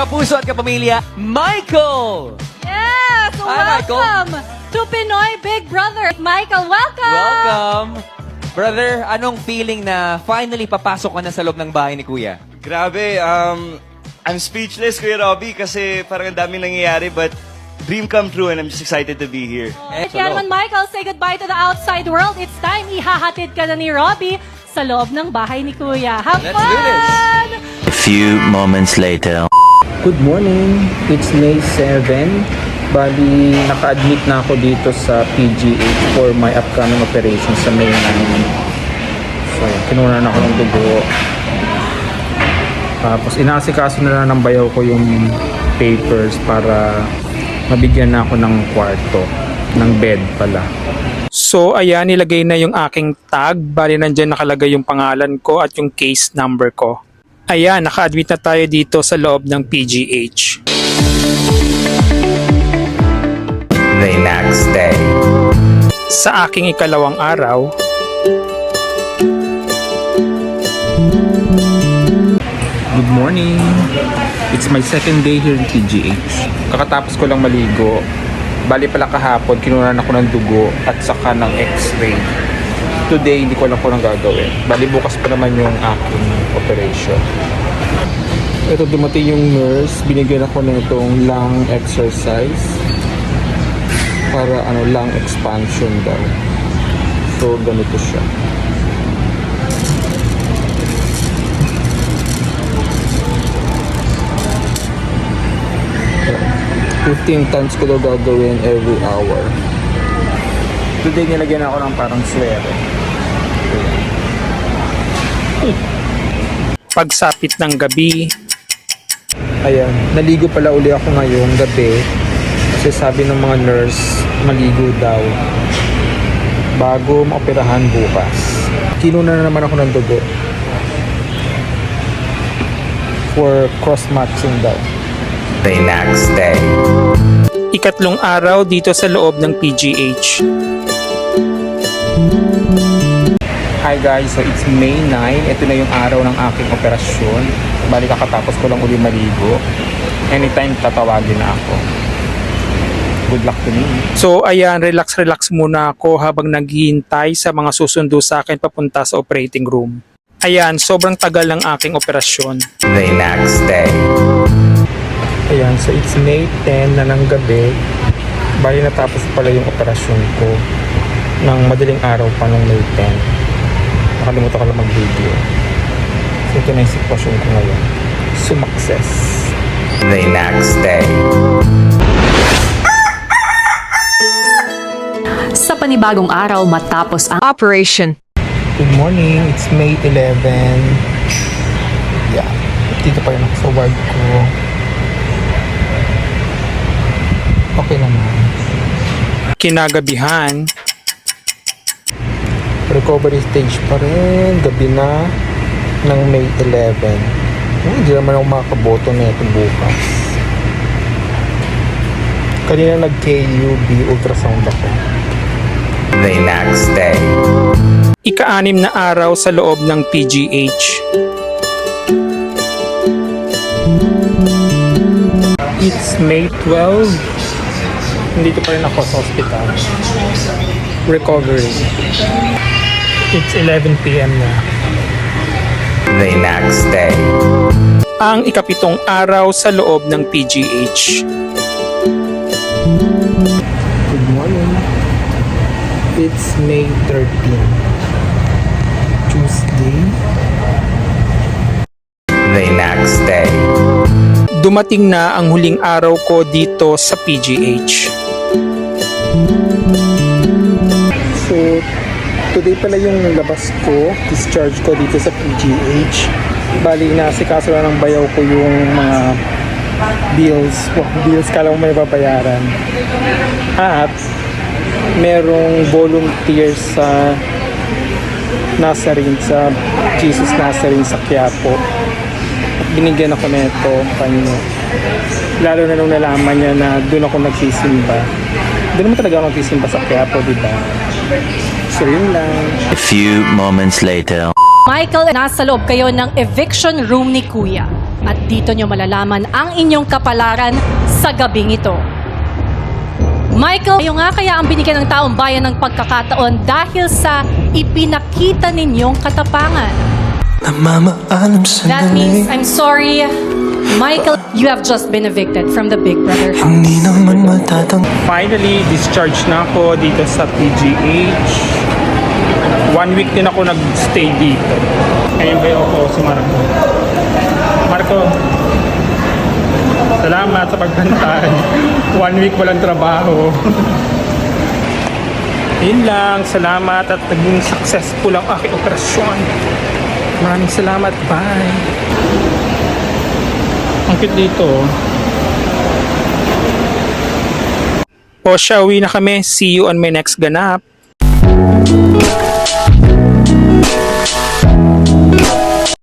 kapuso at kapamilya, Michael! Yes! Hi, Michael. Welcome to Pinoy Big Brother. Michael, welcome! Welcome! Brother, anong feeling na finally papasok ka na sa loob ng bahay ni Kuya? Grabe, I'm speechless, Kuya Robbie, kasi parang ang daming nangyayari, but dream come true and I'm just excited to be here. At yan man, Michael, say goodbye to the outside world. It's time ihahatid ka na ni Robbie sa loob ng bahay ni Kuya. Have Let's fun! do this. A few moments later. Good morning. It's May 7. Bali, naka-admit na ako dito sa PGH for my upcoming operation sa May 9. So, kinuha na ako ng dugo. Tapos, inaasikaso na lang ng bayaw ko yung papers para mabigyan na ako ng kwarto, ng bed pala. So, ayan, nilagay na yung aking tag. Bali, nandyan nakalagay yung pangalan ko at yung case number ko. Ayan, naka-admit na tayo dito sa loob ng PGH. The next day. Sa aking ikalawang araw, good morning! It's my second day here in PGH. Kakatapos ko lang maligo. Bali pala kahapon, kinunan ako ng dugo at saka ng x-ray. Today, hindi ko alam kung anong gagawin. Bali bukas pa naman yung aking operation. Ito, dumating yung nurse. Binigyan ako ng itong lung exercise para lung expansion daw. So, ganito siya. Yeah. 15 times ko daw gagawin every hour. Today, nilagyan ako ng parang swero. Pagsapit ng gabi, ayan, naligo pala uli ako ngayong gabi. Kasi sabi ng mga nurse, maligo daw bago maoperahan bukas. Kinuna na naman ako ng dugo for cross-matching daw. The next day. Ikatlong araw dito sa loob ng PGH. Hi guys, so it's May 9. Ito na yung araw ng aking operasyon. Bali kakatapos ko lang uli maligo. Anytime tatawagin na ako. Good luck to me. So ayan, relax muna ako habang naghihintay sa mga susundo sa akin papunta sa operating room. Ayan, sobrang tagal ng aking operasyon. The next day. Ayan, so it's May 10 na ng gabi. Bali natapos pala yung operasyon ko ng madaling araw pa nung May 10. Nakalimutan ko lang mag-video. So ito na yung sitwasyon ko ngayon. Sumakses. The next day. Sa panibagong araw matapos ang operation. Good morning, it's May 11. Yeah, dito pa rin ako sa ward ko. Okay naman. Kinagabihan, recovery stage pa rin, gabi na ng May 11. Hindi naman ako makaboto na ito bukas. Kanina nag-KUB ultrasound ako. The next day. Ika-6 na araw sa loob ng PGH. It's May 12. Nandito pa rin ako sa hospital. Recovery. It's 11 p.m. na. The next day. Ang ikapitong araw sa loob ng PGH. Good morning. It's May 13. Tuesday. The next day. Dumating na ang huling araw ko dito sa PGH. So, today pala yung labas ko, discharge ko dito sa PGH. Bali, inaasikaso na ng bayaw ko yung mga bills kala mo may babayaran. At merong volunteer sa Nazarene, sa Jesus Nazarene sa Quiapo. Binigyan ako na ito kanya. Lalo na nung nalaman niya na doon ako nagsisimba. Doon naman talaga ako nagsisimba sa Quiapo, diba? So yun lang. A few moments later. Michael, nasa loob kayo ng eviction room ni Kuya. At dito nyo malalaman ang inyong kapalaran sa gabing ito. Michael, kayo nga kaya ang binigyan ng taong bayan ng pagkakataon dahil sa ipinakita ninyong katapangan. Namamaalam sa That means, I'm sorry, Michael, you have just been evicted from the Big Brother house. Hindi naman matatang Finally, discharged na ako dito sa PGH. 1 week din ako nag-stay dito. Ayun ba ako si Marco. Marco, salamat sa pagbantay. 1 week walang trabaho. Yun lang, salamat at naging successful ang aking operasyon. Maraming salamat, bye. Ang cute dito. O siya, uwi na kami. See you on my next ganap.